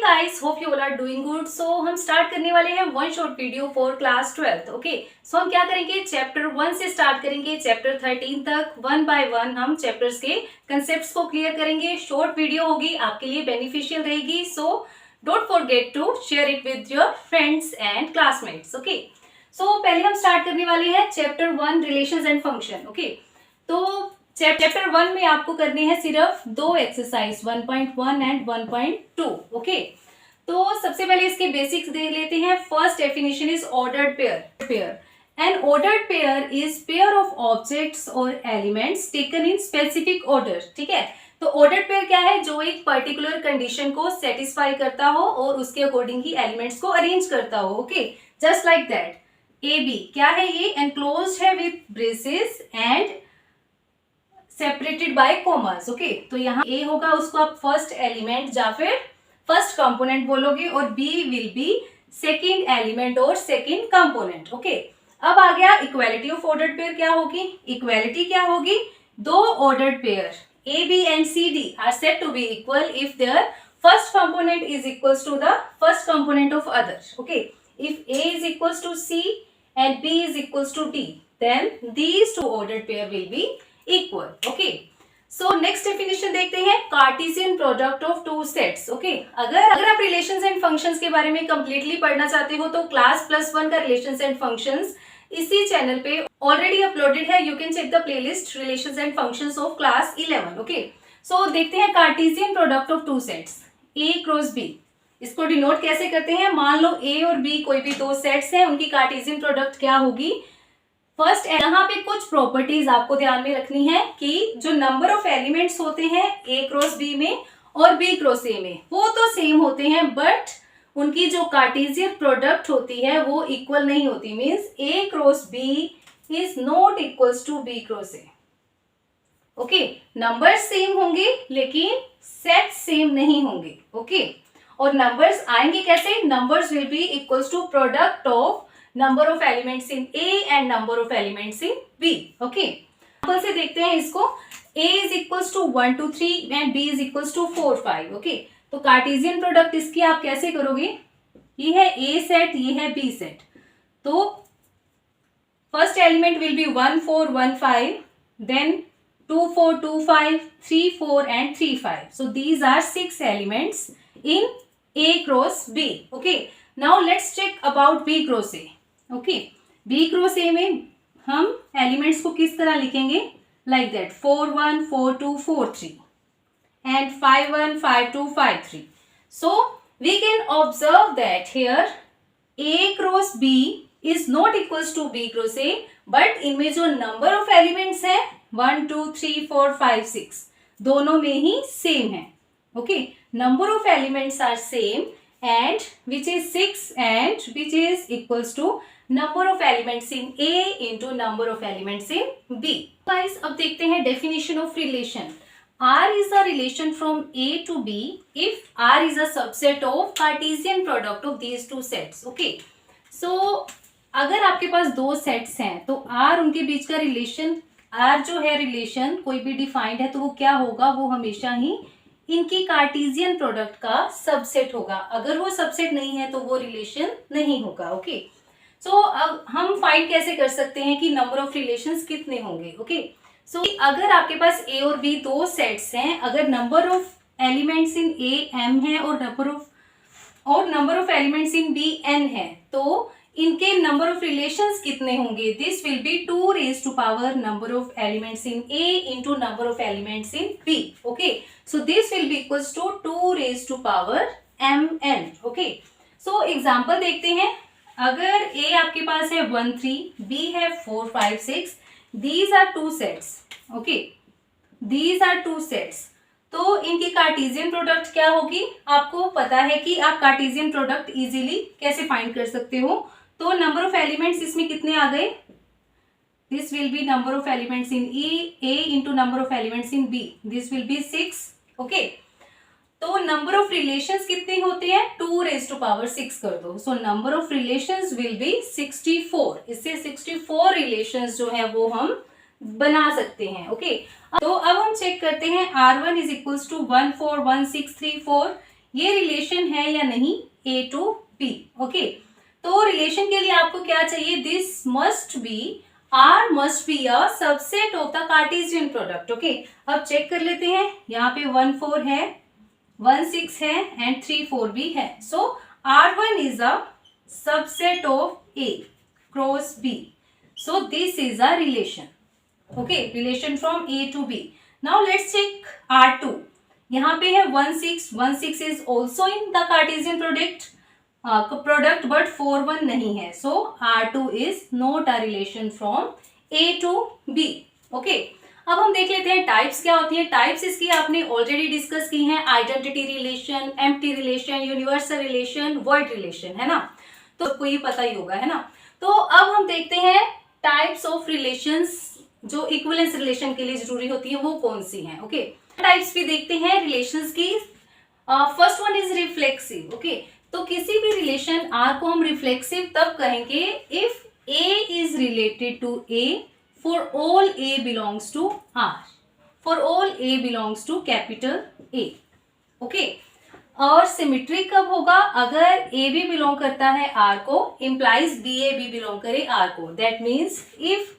Guys, hope you all are doing good. So हम start करने वाले हैं one short video for class 12। Okay, so हम क्या करेंगे, चैप्टर 1 से स्टार्ट करेंगे चैप्टर 13 तक। वन बाय वन हम चैप्टर्स के कंसेप्ट्स को क्लियर करेंगे। शॉर्ट वीडियो होगी, आपके लिए बेनिफिशियल रहेगी। So don't forget to share it with your friends and classmates. Okay, so पहले हम स्टार्ट करने वाले हैं chapter 1 relations and function. Okay, तो चैप्टर 1 में आपको करने हैं सिर्फ दो एक्सरसाइज 1.1 एंड 1.2। ओके, तो सबसे पहले इसके बेसिक्स देख लेते हैं। First definition is ordered pair. An ordered pair is pair of objects और elements taken in specific order. ठीक है, तो ऑर्डर्ड पेयर क्या है, जो एक पर्टिकुलर कंडीशन को सेटिस्फाई करता हो और उसके अकॉर्डिंग ही एलिमेंट्स को अरेंज करता हो। Okay, just like that. A B क्या है, ये एनक्लोज्ड है with braces and separated by commas. Okay, तो यहाँ ए होगा, उसको आप फर्स्ट एलिमेंट या फिर फर्स्ट कंपोनेंट बोलोगे, और B will be second element और सेकंड कंपोनेंट। ओके, अब आ गया इक्वालिटी ऑफ ऑर्डर्ड पेयर। क्या होगी, इक्वालिटी क्या होगी, दो ordered pair A B and C D are said to be equal if their first component is equals to the first component of other. Okay, if A is equals to C and B is equals to D, then these two ordered pair will be equal. Okay, so next definition देखते हैं, Cartesian product of two sets. Okay, अगर आप relations and functions के बारे में completely पढ़ना चाहते हो तो क्लास +1 का रिलेशंस एंड फंक्शंस इसी चैनल पे ऑलरेडी अपलोडेड है। You can check the playlist relations and functions of class 11। Okay, so देखते हैं Cartesian product of two sets A cross B. इसको डिनोट कैसे करते हैं, मान लो ए और बी कोई भी दो सेट्स हैं, उनकी कार्टेशियन प्रोडक्ट क्या होगी। फर्स्ट, यहाँ पे कुछ प्रॉपर्टीज आपको ध्यान में रखनी है कि जो नंबर ऑफ एलिमेंट्स होते हैं ए क्रॉस बी में और बी क्रॉस ए में, वो तो सेम होते हैं, बट उनकी जो कार्टेशियन प्रोडक्ट होती है वो इक्वल नहीं होती। Means A cross B is not equals to B cross A. Okay, numbers same होंगे लेकिन सेट सेम नहीं होंगे। ओके, और नंबर्स आएंगे कैसे, numbers will be equals to product of number of elements in A and number of elements in B. Okay, example से देखते हैं इसको। A is equals to 1 2 3 and B is equals to 4 5. Okay, तो Cartesian product इसकी आप कैसे करोगे, ये है A सेट, ये है B सेट, तो first element will be 1 4 1 5, then 2 4 2 5 3 4 and 3 5. So these are 6 elements in A cross B. Okay, now let's check about B cross A. Okay, B cross A में हम एलिमेंट्स को किस तरह लिखेंगे, like that 4 1 4 2 4 3 and 5 1 5 2 5 3. So we can observe that here A cross B is not equals to B cross A, but इनमें जो number of elements है 1 2 3 4 5 6 दोनों में ही सेम है। Okay, number of elements are same and which is 6 and which is equals to number of elements in A into number of elements in B. Guys, अब देखते हैं definition of relation. R is a relation from A to B if R is a subset of Cartesian product of these two sets. Okay, so अगर आपके पास दो sets हैं तो R उनके बीच का रिलेशन, R जो है रिलेशन कोई भी डिफाइंड है तो वो क्या होगा, वो हमेशा ही इनकी कार्टेशियन प्रोडक्ट का सबसेट होगा। अगर वो सबसेट नहीं है तो वो रिलेशन नहीं होगा। ओके, सो अब हम फाइंड कैसे कर सकते हैं कि नंबर ऑफ रिलेशंस कितने होंगे। ओके, सो अगर आपके पास ए और बी दो सेट्स हैं, अगर number of elements in A m है और number of elements in B n है, तो इनके नंबर ऑफ रिलेशंस कितने होंगे, this will be 2 raised to power number of elements in A into number of elements in B. Okay, so this will be equals to 2 raised to power mn. Okay, so example देखते हैं। अगर A आपके पास है 1 3, B है 4 5 6, these are two sets. Okay, these are two sets. तो इनकी Cartesian product क्या होगी, आपको पता है कि आप कार्टेशियन प्रोडक्ट इजीली कैसे फाइंड कर सकते हो। तो नंबर ऑफ एलिमेंट्स इसमें कितने आ गए, this will be number of elements in A into number of elements in B, this will be 6. Okay, तो नंबर ऑफ रिलेशंस कितने होते हैं, 2 raised to power 6 कर दो, so number of relations will be 64. इससे 64 रिलेशंस जो है वो हम बना सकते हैं। ओके, तो अब हम चेक करते हैं R1 इज इक्वल्स टू 1 4 1 6 3 4, ये रिलेशन है या नहीं A to B। ओके, तो रिलेशन के लिए आपको क्या चाहिए, this must be, R must be a subset of the Cartesian product. Okay, अब चेक कर लेते हैं, यहाँ पे 1 4 है, 1 6 है एंड 3 4 भी है। सो R1 is a subset of A cross B। So this is a relation. Okay, relation from A to B. Now let's check R2. यहाँ पे है 1 6, 1 6 is also in the Cartesian product but 4 1 नहीं है, so R2 is not a relation from A to B. Okay, अब हम देख लेते हैं टाइप्स क्या होती है। टाइप्स इसकी आपने ऑलरेडी डिस्कस की हैं, identity relation, empty relation, universal relation, void relation, है ना, तो आपको ये पता ही होगा, है ना। तो अब हम देखते हैं टाइप्स ऑफ रिलेशंस जो इक्विवेलेंस रिलेशन के लिए जरूरी होती है वो कौन सी हैं। ओके, टाइप्स भी देखते हैं रिलेशंस की। First one is reflexive. Okay, तो किसी भी रिलेशन आर को हम रिफ्लेक्सिव तब कहेंगे if A is related to A for all A belongs to R, for all A belongs to capital A. Okay, और सिमेट्री कब होगा, अगर ए भी बिलोंग करता है आर को, इम्प्लाइज बी ए भी बिलोंग करे आर को। That means if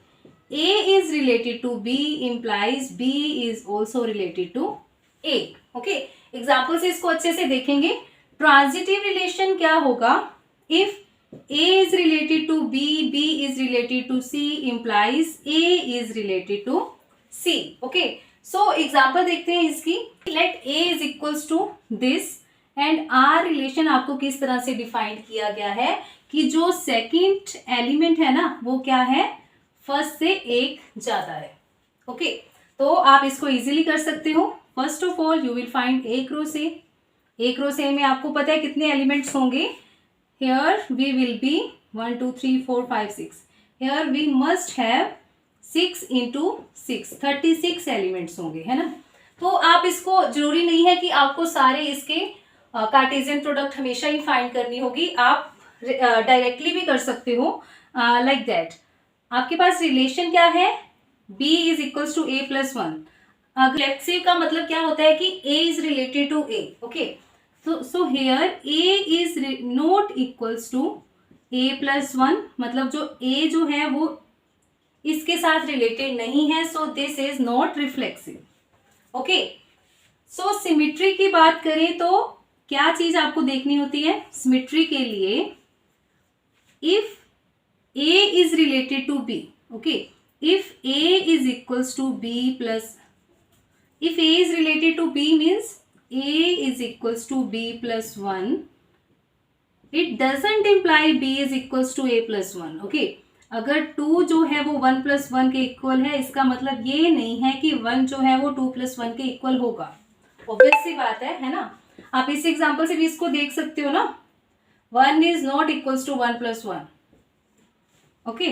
A is related to B implies B is also related to A. Okay, example से इसको अच्छे से देखेंगे। ट्रांजिटिव रिलेशन क्या होगा, if A is related to B, B is related to C implies A is related to C. Okay, so example देखते हैं इसकी। Let A is equals to this and R relation आपको किस तरह से define किया गया है कि जो सेकंड एलिमेंट है ना वो क्या है, फर्स्ट से एक ज्यादा है। ओके, तो आप इसको इजीली कर सकते हो। First of all you will find A cross A. A cross A में आपको पता है कितने एलिमेंट्स होंगे, here we will be 1 2 3 4 5 6, here we must have 6 into 6 36 elements होंगे, है ना। तो आप इसको, जरूरी नहीं है कि आपको सारे इसके कार्टेशियन प्रोडक्ट हमेशा ही फाइंड करनी होगी, आप डायरेक्टली भी कर सकते हो लाइक दैट। आपके पास रिलेशन क्या है, b is equals to a plus 1। Reflexive का मतलब क्या होता है कि a is related to a। Okay, so here a is not equals to a plus 1, मतलब जो a जो है वो इसके साथ रिलेटेड नहीं है, सो this is not reflexive. Okay, so symmetry की बात करें तो क्या चीज आपको देखनी होती है सिमेट्री के लिए, if a is related to b, okay, if a is equals to b plus, if a is related to b means a is equals to b plus 1, it doesn't imply b is equals to a plus 1। okay, अगर 2 जो है वो 1 plus 1 के equal है, इसका मतलब ये नहीं है कि 1 जो है वो 2 plus 1 के इक्वल होगा। ऑब्वियस सी बात है ना। आप इस एग्जाम्पल से भी इसको देख सकते हो ना, 1 is not equals to 1 plus 1। Okay,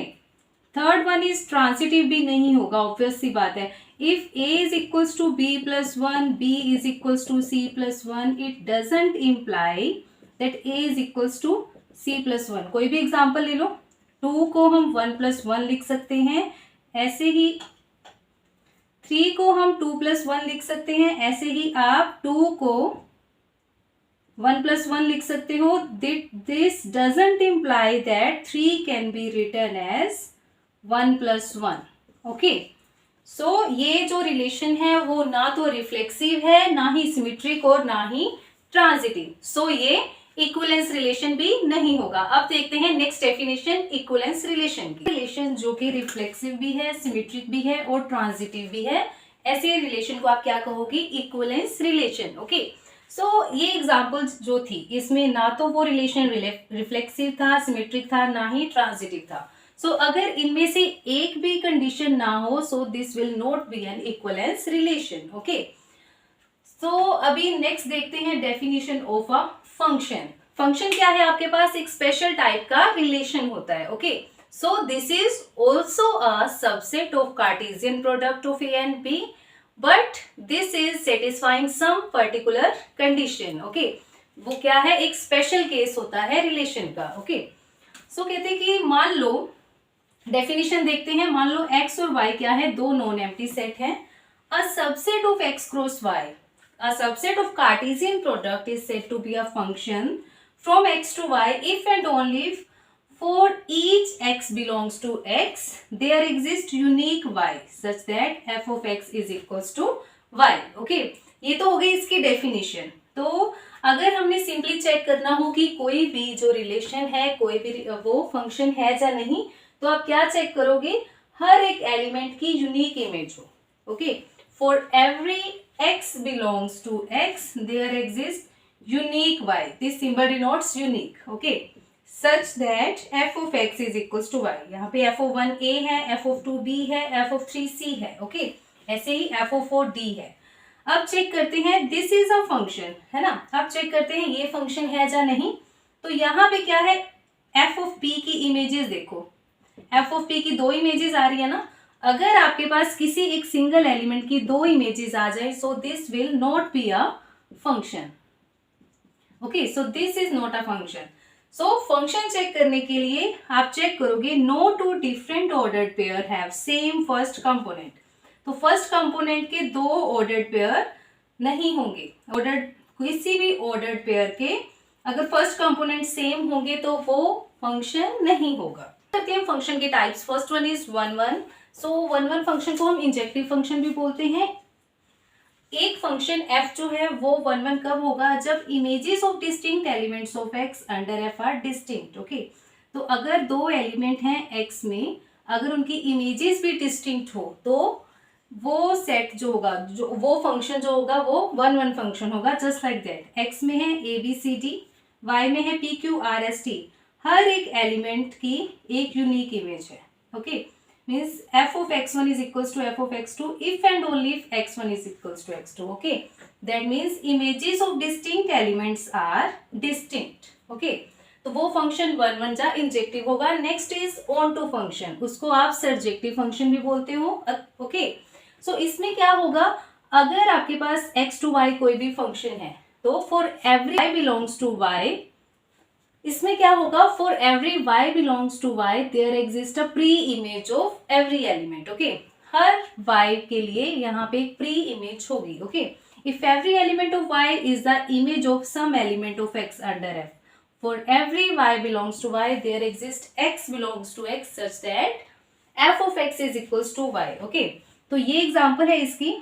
third one is transitive भी नहीं होगा, ऑब्वियस सी बात है। If a is equals to b plus 1, b is equals to c plus 1, it doesn't imply that a is equals to c plus 1। कोई भी example ले लो, 2 को हम 1 प्लस 1 लिख सकते हैं, ऐसे ही 3 को हम 2 प्लस 1 लिख सकते हैं, ऐसे ही आप 2 को 1 plus 1 लिख सकते हो। This doesn't imply that 3 can be written as 1 plus 1। Okay, सो ये जो रिलेशन है वो ना तो रिफ्लेक्सिव है, ना ही सिमेट्रिक और ना ही ट्रांजिटिव, सो ये इक्विवेलेंस रिलेशन भी नहीं होगा। अब देखते हैं नेक्स्ट डेफिनेशन इक्विवेलेंस रिलेशन की। रिलेशन जो कि रिफ्लेक्सिव भी है, सिमेट्रिक भी है और ट्रांजिटिव भी है, ऐसे रिलेशन को आप क्या कहोगे, इक्विवेलेंस रिलेशन। ओके, सो ये एग्जाम्पल जो थी इसमें ना तो वो रिलेशन रिफ्लेक्सिव था, सिमेट्रिक था, ना ही ट्रांजिटिव था। सो अगर इनमें से एक भी कंडीशन ना हो, so this will not be an equivalence relation. Okay, so अभी नेक्स्ट देखते हैं definition of a function. Function क्या है, आपके पास एक स्पेशल टाइप का रिलेशन होता है। Okay, so this is also a subset of Cartesian product of A and B, but this is satisfying some particular condition. Okay, वो क्या है, एक स्पेशल केस होता है रिलेशन का। ओके, सो कहते हैं कि मान लो, डेफिनेशन देखते हैं, मान लो x और y क्या है, दो नॉन एम्प्टी सेट है। अ subset of x cross y, a subset of Cartesian product is said to be a function from x to y if and only if for each x belongs to x there exists unique y such that f of x is equals to y. Okay, ये तो हो गई इसकी definition. तो अगर हमने simply check करना हो कि कोई भी जो रिलेशन है, कोई भी वो फंक्शन है या नहीं, तो आप क्या चेक करोगे, हर एक एलिमेंट की यूनिक इमेज हो. Okay, for every x belongs to x there exists unique y. This symbol denotes unique. Okay, such that f of x is equals to y. यहाँ पे f of 1 a है, f of 2 b है, f of 3 c है. Okay, ऐसे ही f of 4 d है. अब check करते हैं, दिस इज अ फंक्शन, है ना. अब चेक करते हैं ये फंक्शन है या नहीं. तो यहाँ पे क्या है, f of p की इमेजेस देखो, f of p की दो इमेजेस आ रही है ना. अगर आपके पास किसी एक सिंगल एलिमेंट की दो इमेजेस आ जाए, so this will not be a function. Okay, so this is not a function. So function check करने के लिए आप चेक करोगे, no two different ordered pair have same first component. तो फर्स्ट कंपोनेंट के दो ऑर्डर्ड पेयर नहीं होंगे. ऑर्डर्ड, किसी भी ऑर्डर्ड पेयर के अगर फर्स्ट कंपोनेंट सेम होंगे तो वो फंक्शन नहीं होगा. करते हैं फंक्शन के types. First one is 1 1. So 1 1 function को हम इंजेक्टिव फंक्शन भी बोलते हैं. एक फंक्शन f जो है वो 1 1 कब होगा, जब images of distinct elements of x under f are distinct. Okay, तो अगर दो एलिमेंट हैं x में, अगर उनकी इमेजेस भी डिस्टिंक्ट हो तो वो सेट जो होगा, जो वो फंक्शन जो होगा वो 1 1 फंक्शन होगा. जस्ट लाइक दैट, x में है a b c d, y में है p q r s t. हर एक एलिमेंट की एक यूनिक इमेज है. Okay, means f of x1 is equals to f of x2 if and only if x1 is equals to x2. Okay, that means images of distinct elements are distinct. Okay, तो वो function 1 1 जा injective होगा. Next is onto function, उसको आप surjective function भी बोलते हो. Okay, सो इसमें क्या होगा, अगर आपके पास x to y कोई भी फंक्शन है तो for every y belongs to y, इसमें क्या होगा, for every y belongs to y there exist a pre image of every element. Okay, हर y के लिए यहाँ पे एक प्री इमेज होगी. Okay, if every element of y is the image of some element of x under f, for every y belongs to y there exist x belongs to x such that f of x is equals to y. Okay, तो ये example है इसकी.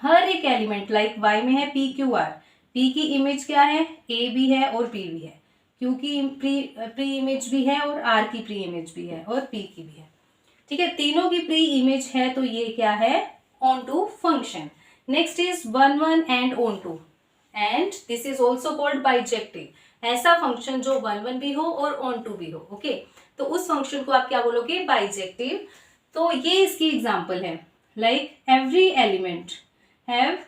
हर एक element like y में है p q r, p की image क्या है, a भी है और p भी है, q की प्री इमेज भी है और r की प्री इमेज भी है और p की भी है. ठीक है, तीनों की प्री इमेज है, तो ये क्या है, onto function. Next is 1 1 and onto, and this is also called bijective. ऐसा फंक्शन जो 1 1 भी हो और ऑन टू भी हो. ओके, तो उस फंक्शन को आप क्या बोलोगे, बाइजेक्टिव. तो ये इसकी एग्जाम्पल है, like every element have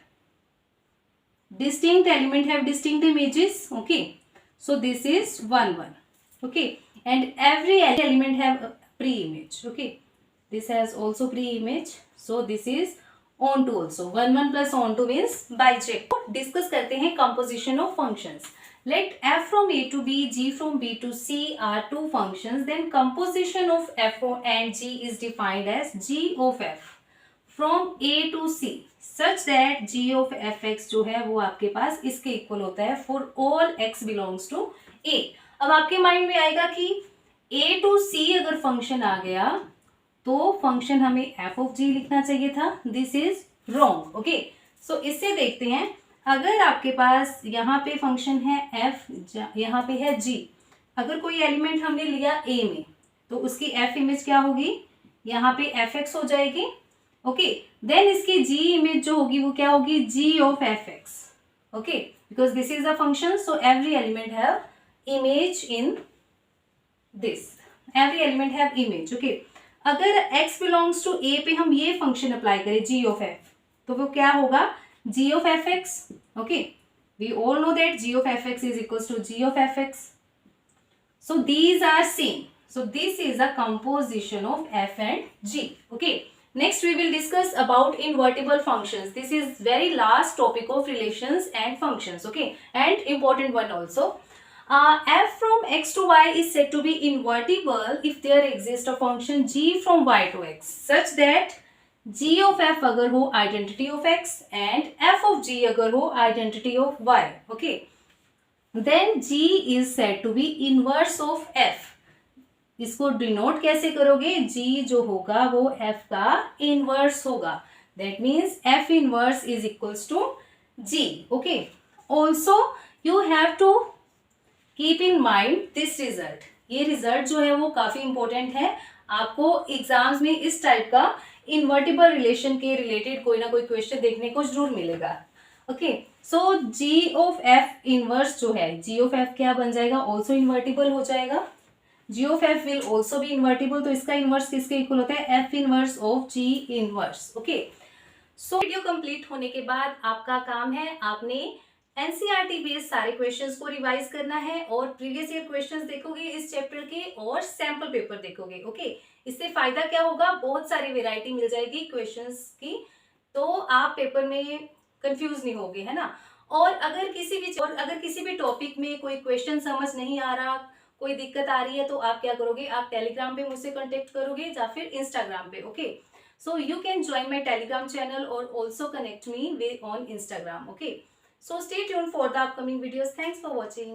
distinct element have distinct images. Okay, so this is 1 1. Okay, and every element have a pre-image. Okay, this has also pre-image, so this is onto also. 1 1 plus onto means biject. Discuss करते हैं composition of functions. Let f from a to b, g from b to c are two functions. Then composition of f and g is defined as g of f from a to c such that g of fx जो है वो आपके पास इसके equal होता है for all x belongs to a. अब आपके mind में आएगा कि a to c अगर फंक्शन आ गया तो फंक्शन हमें f of g लिखना चाहिए था. This is wrong. ओके, सो इससे देखते हैं, अगर आपके पास यहाँ पे फंक्शन है f, यहाँ पे है g, अगर कोई एलिमेंट हमने लिया a में तो उसकी f इमेज क्या होगी, यहाँ पे fx हो जाएगी. ओके, देन इसकी g इमेज जो होगी वो क्या होगी, g of fx. Okay, because this is a function, so every element have image in this. Every element have image. Okay, अगर x बिलोंग्स टू a पे हम ये फंक्शन अप्लाई करें g of f, तो वो क्या होगा, g of fx. Okay, we all know that g of fx is equals to g of fx. So these are same. So this is a composition of f and g. Okay. Next we will discuss about invertible functions. This is very last topic of relations and functions. Okay, and important one also. F from x to y is said to be invertible if there exists a function g from y to x such that g of f अगर हो identity of x and f of g अगर हो identity of y, okay, then g is said to be inverse of f. इसको denote कैसे करोगे, जी जो होगा वो एफ का इनवर्स होगा, that means F inverse is equals to G, okay. Also you have to keep in mind this result, ये result जो है वो काफी इंपॉर्टेंट है, आपको एग्जाम्स में इस टाइप का इन्वर्टिबल रिलेशन के रिलेटेड कोई ना कोई क्वेश्चन देखने को जरूर मिलेगा, okay. So G of F inverse जो है, जी ऑफ एफ क्या बन जाएगा, ऑल्सो इन्वर्टिबल हो जाएगा, g of f will also be invertible, तो इसका इनवर्स किसके इक्वल होता है, f inverse of g inverse, okay. So video complete होने के बाद आपका काम है, आपने एनसीईआरटी बेस्ड सारे क्वेश्चंस को रिवाइज करना है और प्रीवियस ईयर क्वेश्चंस देखोगे इस चैप्टर के और सैंपल पेपर देखोगे, ओके। इससे फायदा क्या होगा, बहुत सारी वेराइटी मिल जाएगी क्वेश्चंस की, तो आप पेपर में कंफ्यूज नहीं होगे, है ना। और अगर किसी भी टॉपिक में कोई क्वेश्चन समझ नहीं आ रहा, कोई दिक्कत आ रही है, तो आप क्या करोगे, आप टेलीग्राम पे मुझसे कांटेक्ट करोगे या फिर इंस्टाग्राम पे, okay. So you can join my Telegram channel or also connect me on Instagram. Okay. So stay tuned for the upcoming videos. Thanks for watching.